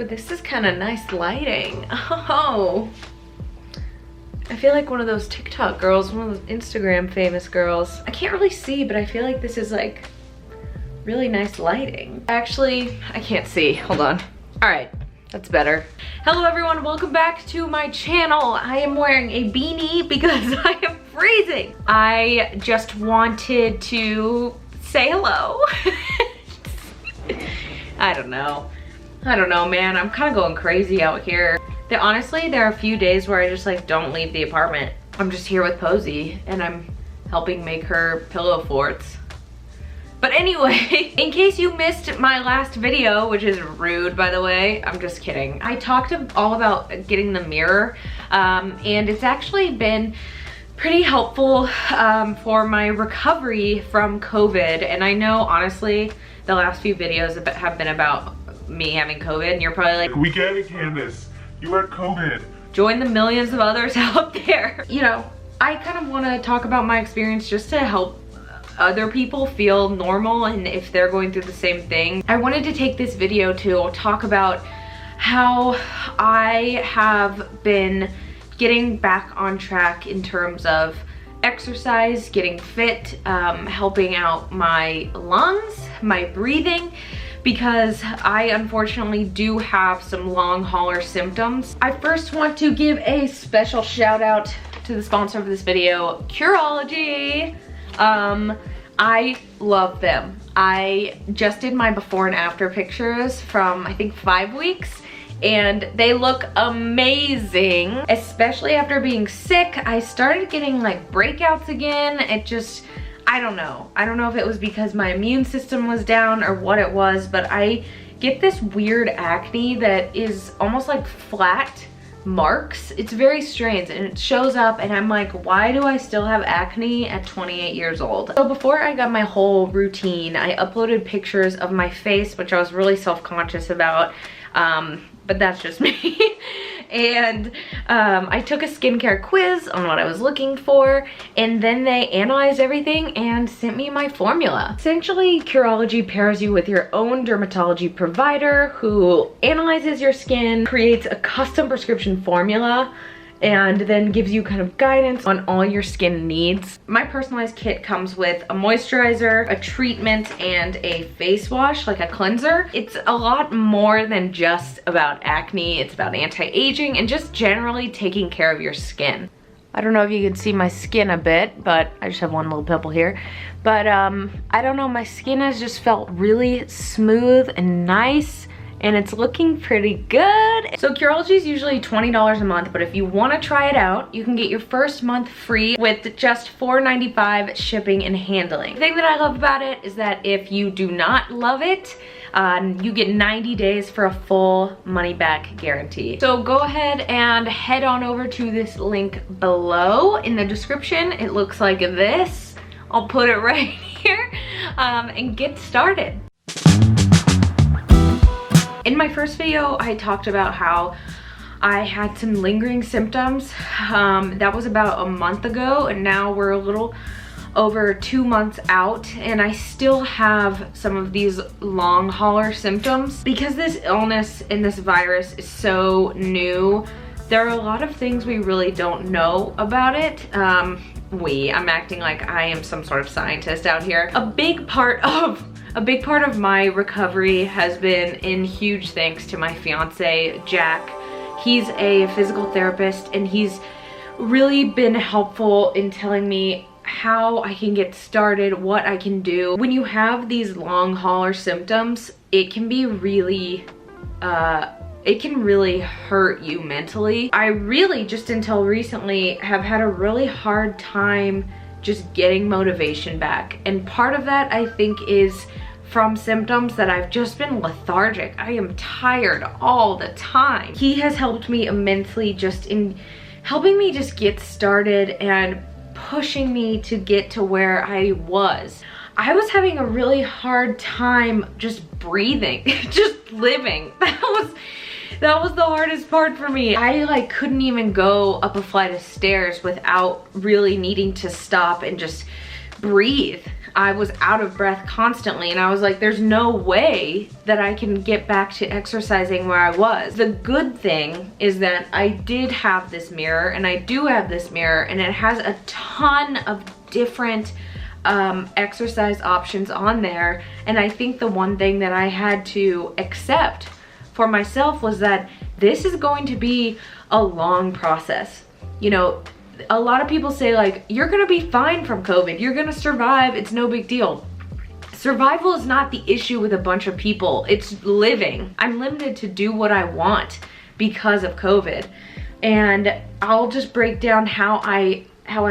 Ooh, this is kind of nice lighting. Oh. I feel like one of those TikTok girls, one of those Instagram famous girls. I can't really see, but I feel like this is like really nice lighting. Actually, I can't see. Hold on. All right, that's better. Hello everyone, welcome back to my channel. I am wearing a beanie because I am freezing. I just wanted to say hello. I don't know, man. I'm kind of going crazy out here. Honestly, there are a few days where I just like don't leave the apartment. I'm just here with Posey and I'm helping make her pillow forts. But anyway, in case you missed my last video, which is rude by the way, I'm just kidding. I talked all about getting the mirror and it's actually been pretty helpful for my recovery from COVID. And I know honestly, the last few videos have been about me having COVID and you're probably like, we get it, Candace. You had COVID. Join the millions of others out there. You know, I kind of want to talk about my experience just to help other people feel normal and if they're going through the same thing. I wanted to take this video to talk about how I have been getting back on track in terms of exercise, getting fit, helping out my lungs, my breathing, because I unfortunately do have some long hauler symptoms. I first want to give a special shout out to the sponsor of this video, Curology. I love them. I just did my before and after pictures from I think 5 weeks and they look amazing. Especially after being sick, I started getting like breakouts again. It just, I don't know if it was because my immune system was down or what it was, but I get this weird acne that is almost like flat marks. It's very strange and it shows up and I'm like, why do I still have acne at 28 years old? So before I got my whole routine, I uploaded pictures of my face, which I was really self-conscious about, but that's just me. And I took a skincare quiz on what I was looking for, and then they analyzed everything and sent me my formula. Essentially, Curology pairs you with your own dermatology provider who analyzes your skin, creates a custom prescription formula, and then gives you kind of guidance on all your skin needs. My personalized kit comes with a moisturizer, a treatment, and a face wash, like a cleanser. It's a lot more than just about acne. It's about anti-aging and just generally taking care of your skin. I don't know if you can see my skin a bit, but I just have one little pimple here. But I don't know, my skin has just felt really smooth and nice, and it's looking pretty good. So Curology is usually $20 a month, but if you wanna try it out, you can get your first month free with just $4.95 shipping and handling. The thing that I love about it is that if you do not love it, you get 90 days for a full money back guarantee. So go ahead and head on over to this link below in the description. It looks like this. I'll put it right here and get started. In my first video, I talked about how I had some lingering symptoms. That was about a month ago, and now we're a little over 2 months out, and I still have some of these long hauler symptoms. Because this illness and this virus is so new, there are a lot of things we really don't know about it. I'm acting like I am some sort of scientist out here. A big part of my recovery has been in huge thanks to my fiance, Jack. He's a physical therapist and he's really been helpful in telling me how I can get started, what I can do. When you have these long hauler symptoms, it can be really, it can really hurt you mentally. I really, just until recently, have had a really hard time just getting motivation back. And part of that, I think, is from symptoms that I've just been lethargic. I am tired all the time. He has helped me immensely just in helping me just get started and pushing me to get to where I was. I was having a really hard time just breathing, just living. That was the hardest part for me. I like couldn't even go up a flight of stairs without really needing to stop and just breathe. I was out of breath constantly, and I was like, there's no way that I can get back to exercising where I was. The good thing is that I did have this mirror, and I do have this mirror, and it has a ton of different exercise options on there. And I think the one thing that I had to accept for myself was that this is going to be a long process. You know, a lot of people say like, you're gonna be fine from COVID, you're gonna survive, it's no big deal. Survival is not the issue with a bunch of people, it's living. I'm limited to do what I want because of COVID. And I'll just break down how I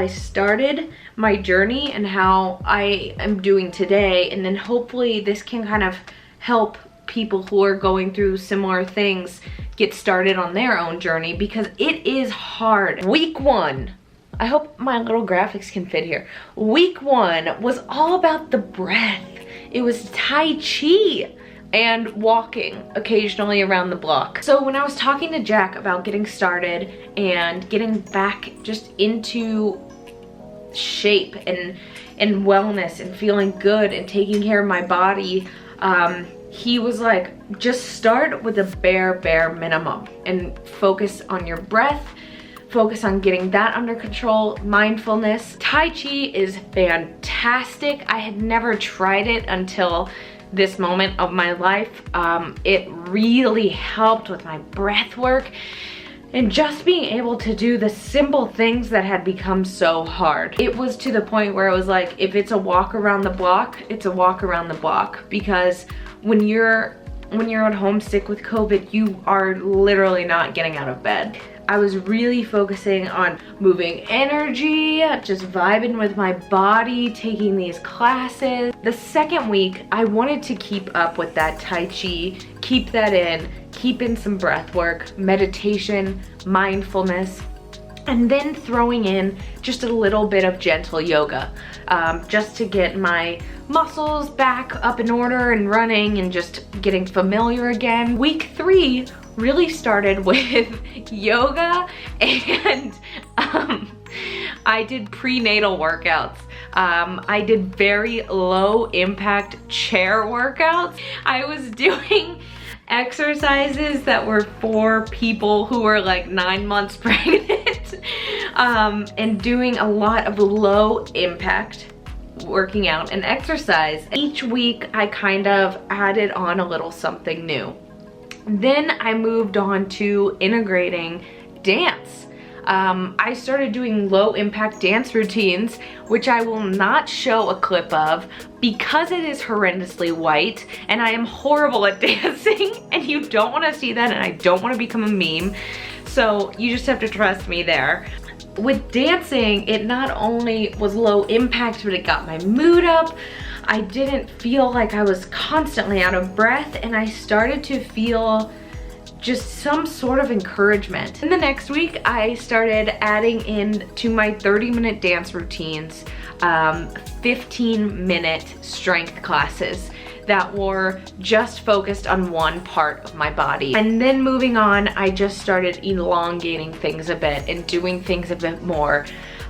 started my journey and how I am doing today, and then hopefully this can kind of help people who are going through similar things get started on their own journey, because it is hard. Week 1, I hope my little graphics can fit here. Week 1 was all about the breath. It was Tai Chi and walking occasionally around the block. So when I was talking to Jack about getting started and getting back just into shape and wellness and feeling good and taking care of my body, he was like, just start with a bare minimum and focus on your breath, focus on getting that under control, mindfulness. Tai Chi is fantastic. I had never tried it until this moment of my life. It really helped with my breath work and just being able to do the simple things that had become so hard. It was to the point where it was like, if it's a walk around the block, it's a walk around the block, because when you're at home sick with COVID, you are literally not getting out of bed. I was really focusing on moving energy, just vibing with my body, taking these classes. The second week, I wanted to keep up with that Tai Chi, keep that in, keep in some breath work, meditation, mindfulness, and then throwing in just a little bit of gentle yoga, just to get my muscles back up in order and running and just getting familiar again. Week 3 really started with yoga, and I did prenatal workouts. I did very low impact chair workouts. I was doing exercises that were for people who were like 9 months pregnant, and doing a lot of low impact working out and exercise. Each week I kind of added on a little something new. Then I moved on to integrating dance. I started doing low impact dance routines, which I will not show a clip of because it is horrendously white and I am horrible at dancing, and you don't want to see that, and I don't want to become a meme. So you just have to trust me there. With dancing, it not only was low impact, but it got my mood up. I didn't feel like I was constantly out of breath, and I started to feel just some sort of encouragement. In the next week, I started adding in to my 30-minute dance routines, 15-minute strength classes that were just focused on one part of my body. And then moving on, I just started elongating things a bit and doing things a bit more.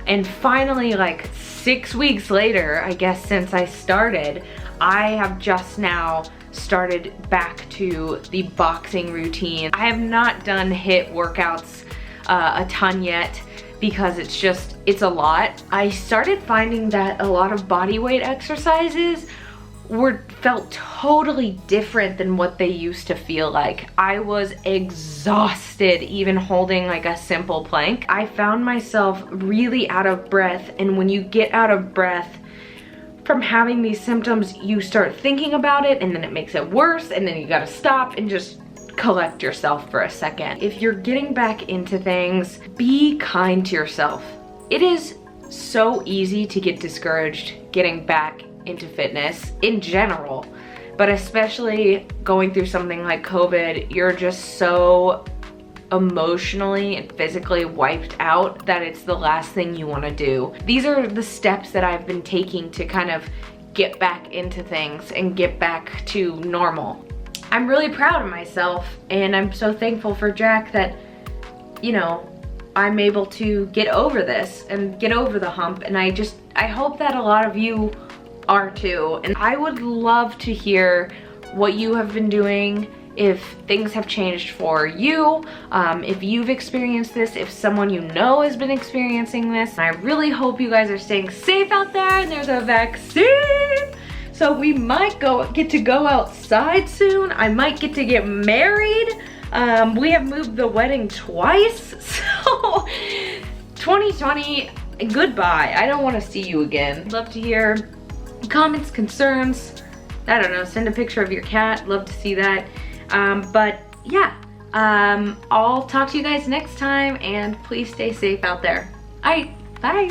And finally, like 6 weeks later, I guess, since I started, I have just now started back to the boxing routine. I have not done HIIT workouts a ton yet because it's a lot. I started finding that a lot of body weight exercises felt totally different than what they used to feel like. I was exhausted even holding like a simple plank. I found myself really out of breath, and when you get out of breath from having these symptoms, you start thinking about it, and then it makes it worse, and then you gotta stop and just collect yourself for a second. If you're getting back into things, be kind to yourself. It is so easy to get discouraged getting back into fitness in general, but especially going through something like COVID, you're just so emotionally and physically wiped out that it's the last thing you want to do. These are the steps that I've been taking to kind of get back into things and get back to normal. I'm really proud of myself, and I'm so thankful for Jack that, you know, I'm able to get over this and get over the hump, and I just I hope that a lot of you are too. And I would love to hear what you have been doing, if things have changed for you, if you've experienced this, if someone you know has been experiencing this. I really hope you guys are staying safe out there and there's a vaccine. So we might get to go outside soon. I might get to get married. We have moved the wedding twice. So 2020, goodbye. I don't want to see you again. Love to hear comments, concerns. I don't know, send a picture of your cat. Love to see that. But yeah, I'll talk to you guys next time, and please stay safe out there. All right, bye.